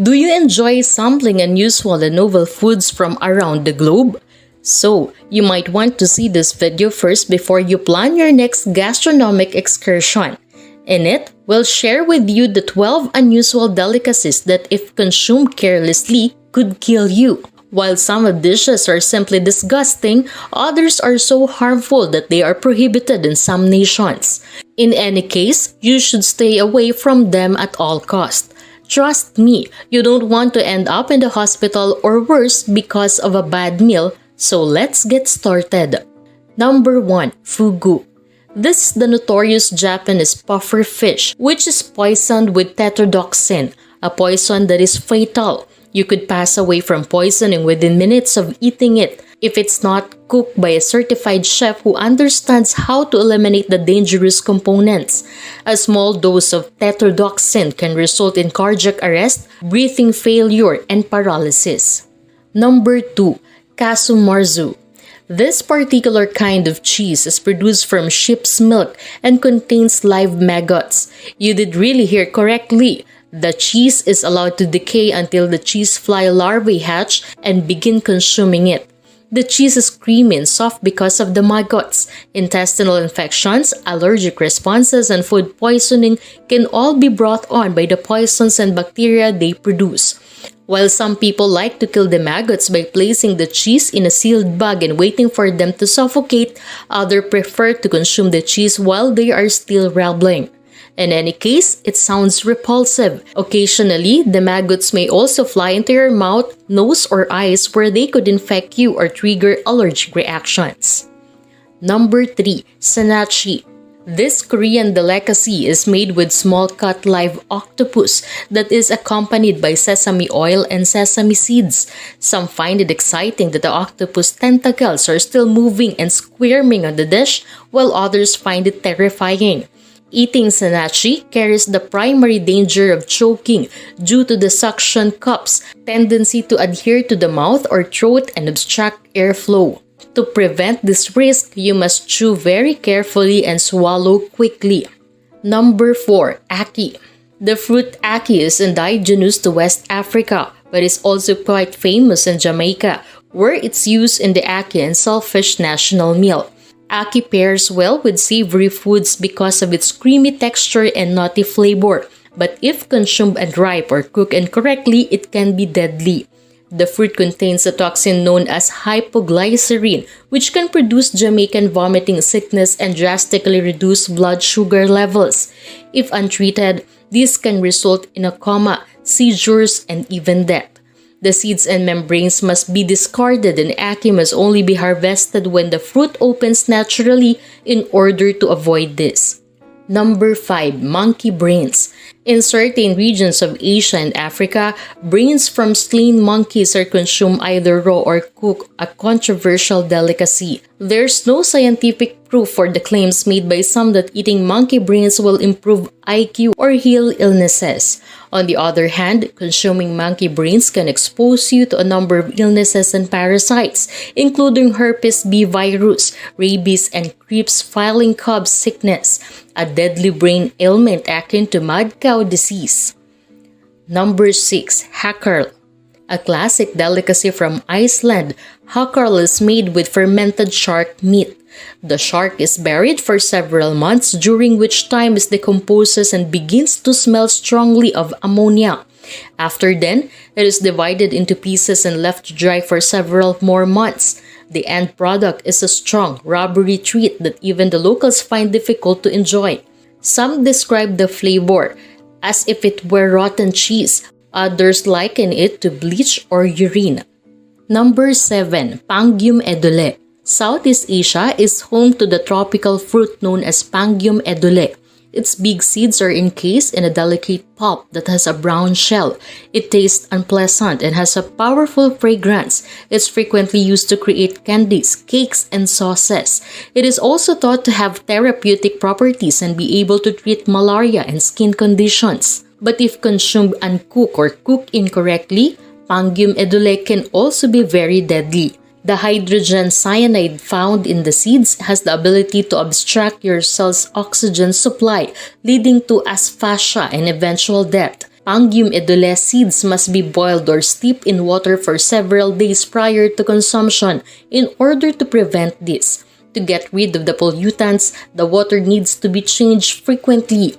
Do you enjoy sampling unusual and novel foods from around the globe? So, you might want to see this video first before you plan your next gastronomic excursion. In it, we'll share with you the 12 unusual delicacies that, if consumed carelessly, could kill you. While some of dishes are simply disgusting, others are so harmful that they are prohibited in some nations. In any case, you should stay away from them at all costs. Trust me, you don't want to end up in the hospital or worse because of a bad meal, so let's get started. Number 1. Fugu. This is the notorious Japanese puffer fish, which is poisoned with tetrodotoxin, a poison that is fatal. You could pass away from poisoning within minutes of eating it if it's not cooked by a certified chef who understands how to eliminate the dangerous components. A small dose of tetrodotoxin can result in cardiac arrest, breathing failure, and paralysis. Number 2. Kasumarzu. This particular kind of cheese is produced from sheep's milk and contains live maggots. You did really hear correctly. The cheese is allowed to decay until the cheese fly larvae hatch and begin consuming it. The cheese is creamy and soft because of the maggots. Intestinal infections, allergic responses, and food poisoning can all be brought on by the poisons and bacteria they produce. While some people like to kill the maggots by placing the cheese in a sealed bag and waiting for them to suffocate, others prefer to consume the cheese while they are still rubbling. In any case, it sounds repulsive. Occasionally, the maggots may also fly into your mouth, nose, or eyes where they could infect you or trigger allergic reactions. Number 3. Sanachi. This Korean delicacy is made with small-cut live octopus that is accompanied by sesame oil and sesame seeds. Some find it exciting that the octopus tentacles are still moving and squirming on the dish, while others find it terrifying. Eating sanachi carries the primary danger of choking due to the suction cup's tendency to adhere to the mouth or throat and obstruct airflow. To prevent this risk, you must chew very carefully and swallow quickly. Number 4. Ackee. The fruit ackee is indigenous to West Africa, but is also quite famous in Jamaica, where it's used in the ackee and shellfish national meal. Ackee pairs well with savory foods because of its creamy texture and nutty flavor, but if consumed unripe or cooked incorrectly, it can be deadly. The fruit contains a toxin known as hypoglycerine, which can produce Jamaican vomiting sickness and drastically reduce blood sugar levels. If untreated, this can result in a coma, seizures, and even death. The seeds and membranes must be discarded, and ackee must only be harvested when the fruit opens naturally in order to avoid this. Number 5. Monkey brains. In certain regions of Asia and Africa, brains from slain monkeys are consumed either raw or cooked, a controversial delicacy. There's no scientific proof for the claims made by some that eating monkey brains will improve IQ or heal illnesses. On the other hand, consuming monkey brains can expose you to a number of illnesses and parasites, including herpes B virus, rabies, and Creutzfeldt Jakob sickness, a deadly brain ailment akin to mad cow disease. Number 6. Hakkerl. A classic delicacy from Iceland, hakkerl is made with fermented shark meat. The shark is buried for several months, during which time it decomposes and begins to smell strongly of ammonia. After then, it is divided into pieces and left to dry for several more months. The end product is a strong, rubbery treat that even the locals find difficult to enjoy. Some describe the flavor as if it were rotten cheese. Others liken it to bleach or urine. Number 7. Pangyum edule. Southeast Asia is home to the tropical fruit known as Pangyum edule. Its big seeds are encased in a delicate pulp that has a brown shell. It tastes unpleasant and has a powerful fragrance. It's frequently used to create candies, cakes, and sauces. It is also thought to have therapeutic properties and be able to treat malaria and skin conditions. But if consumed uncooked or cooked incorrectly, Pangyum edule can also be very deadly. The hydrogen cyanide found in the seeds has the ability to obstruct your cell's oxygen supply, leading to asphyxia and eventual death. Pangium edule seeds must be boiled or steeped in water for several days prior to consumption in order to prevent this. To get rid of the pollutants, the water needs to be changed frequently.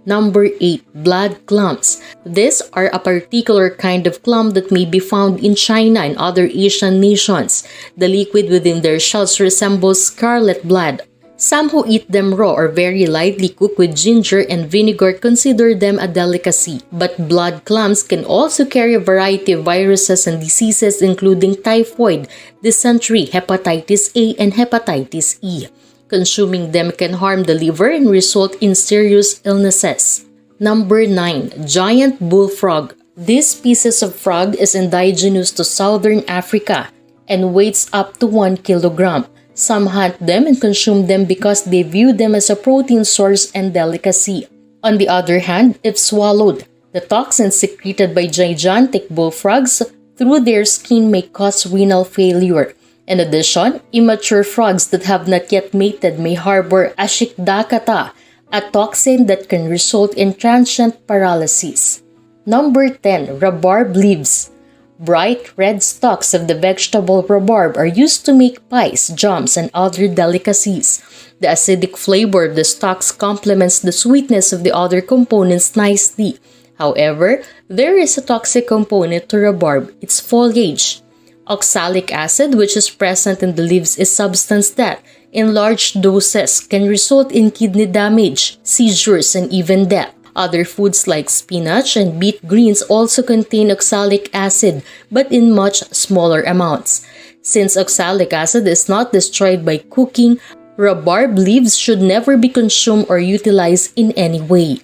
Number 8. Blood clams. These are a particular kind of clam that may be found in China and other Asian nations. The liquid within their shells resembles scarlet blood. Some who eat them raw or very lightly cooked with ginger and vinegar consider them a delicacy. But blood clams can also carry a variety of viruses and diseases including typhoid, dysentery, hepatitis A, and hepatitis E. Consuming them can harm the liver and result in serious illnesses. Number 9. Giant bullfrog. This species of frog is indigenous to southern Africa and weighs up to 1 kilogram. Some hunt them and consume them because they view them as a protein source and delicacy. On the other hand, if swallowed, the toxins secreted by gigantic bullfrogs through their skin may cause renal failure. In addition, immature frogs that have not yet mated may harbor ashikdakata, a toxin that can result in transient paralysis. Number 10. Rhubarb leaves. Bright red stalks of the vegetable rhubarb are used to make pies, jams, and other delicacies. The acidic flavor of the stalks complements the sweetness of the other components nicely. However, there is a toxic component to rhubarb, its foliage. Oxalic acid, which is present in the leaves, is substance that, in large doses, can result in kidney damage, seizures, and even death. Other foods like spinach and beet greens also contain oxalic acid, but in much smaller amounts. Since oxalic acid is not destroyed by cooking, rhubarb leaves should never be consumed or utilized in any way.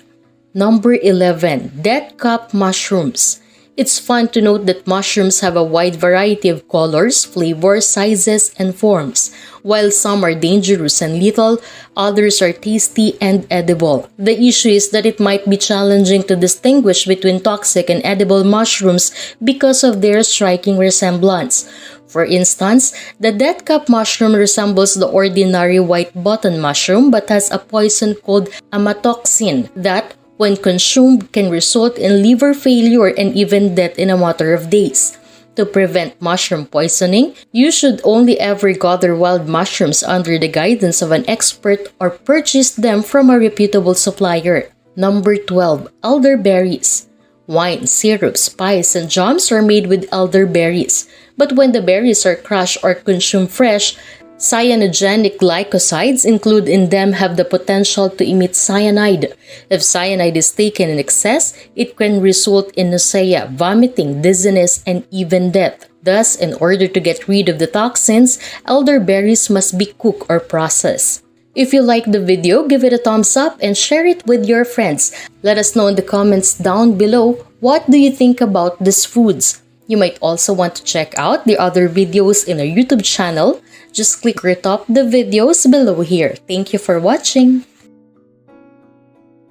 Number 11. Death cap mushrooms. It's fun to note that mushrooms have a wide variety of colors, flavors, sizes, and forms. While some are dangerous and lethal, others are tasty and edible. The issue is that it might be challenging to distinguish between toxic and edible mushrooms because of their striking resemblance. For instance, the death cap mushroom resembles the ordinary white button mushroom but has a poison called amatoxin that, when consumed, can result in liver failure and even death in a matter of days. To prevent mushroom poisoning, you should only ever gather wild mushrooms under the guidance of an expert or purchase them from a reputable supplier. Number 12. Elderberries. Wine, syrups, pies, and jams are made with elderberries. But when the berries are crushed or consumed fresh, cyanogenic glycosides included in them have the potential to emit cyanide. If cyanide is taken in excess, it can result in nausea, vomiting, dizziness, and even death. Thus, in order to get rid of the toxins, elderberries must be cooked or processed. If you like the video, give it a thumbs up and share it with your friends. Let us know in the comments down below, what do you think about these foods? You might also want to check out the other videos in our YouTube channel. Just click or top the videos below here. Thank you for watching.